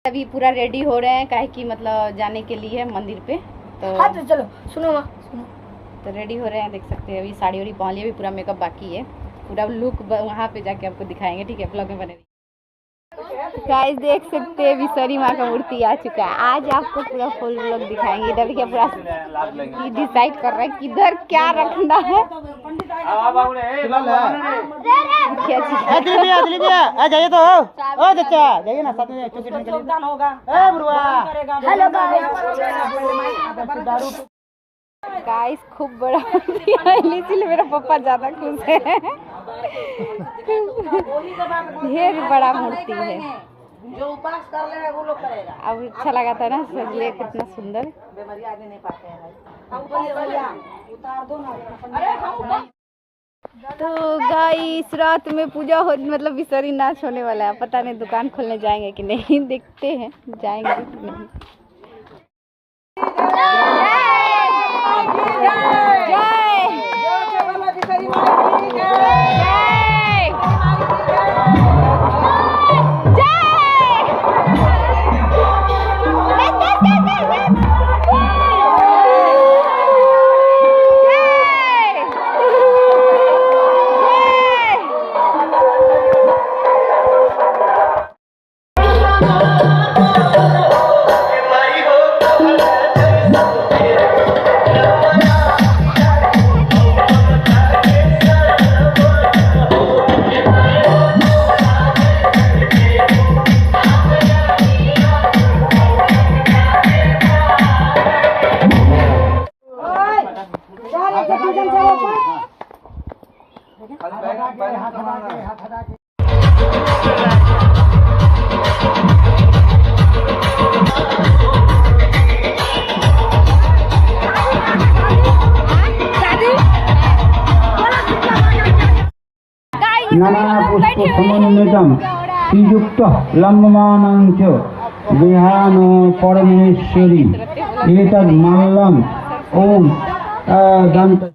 अभी पूरा रेडी हो रहे हैं काहे कि मतलब जाने के लिए मंदिर पे। तो हाँ तो चलो सुनो सुनो। तो रेडी हो रहे हैं, देख सकते हैं। अभी साड़ी वाड़ी पहन लिया, अभी पूरा मेकअप बाकी है। पूरा लुक वहाँ पे जाके आपको दिखाएंगे, ठीक है? ब्लॉग में बने गाइस। देख सकते हैं विसरी माँ का मूर्ति आ चुका है। आज आपको पूरा फुल ब्लॉग दिखाएंगे। इधर देखिए पूरा डिसाइड कर रहा है किधर क्या रखना है। जाइए तो ओ चाचा जाइए ना, साथ में हेलो गाइस खूब बड़ा मूर्ति है, इसलिए मेरा पापा ज्यादा खुश है। ढेर बड़ा मूर्ति है। जो उपास कर ले वो लोग करेगा। अब अच्छा लगा था ना सजले, कितना सुंदर। बेमरिया आदमी नहीं पाते हैं। उतार दो ना। तो गाइस रात में पूजा हो, मतलब विसर्जन नाच होने वाला है। पता नहीं दुकान खोलने जाएंगे कि नहीं, देखते हैं जाएंगे कि नहीं। नाना पुष्प समन्वितम श्रीयुक्त लंबमानं च विहान परमेश्वरी एतद् माल्यम ओम दंत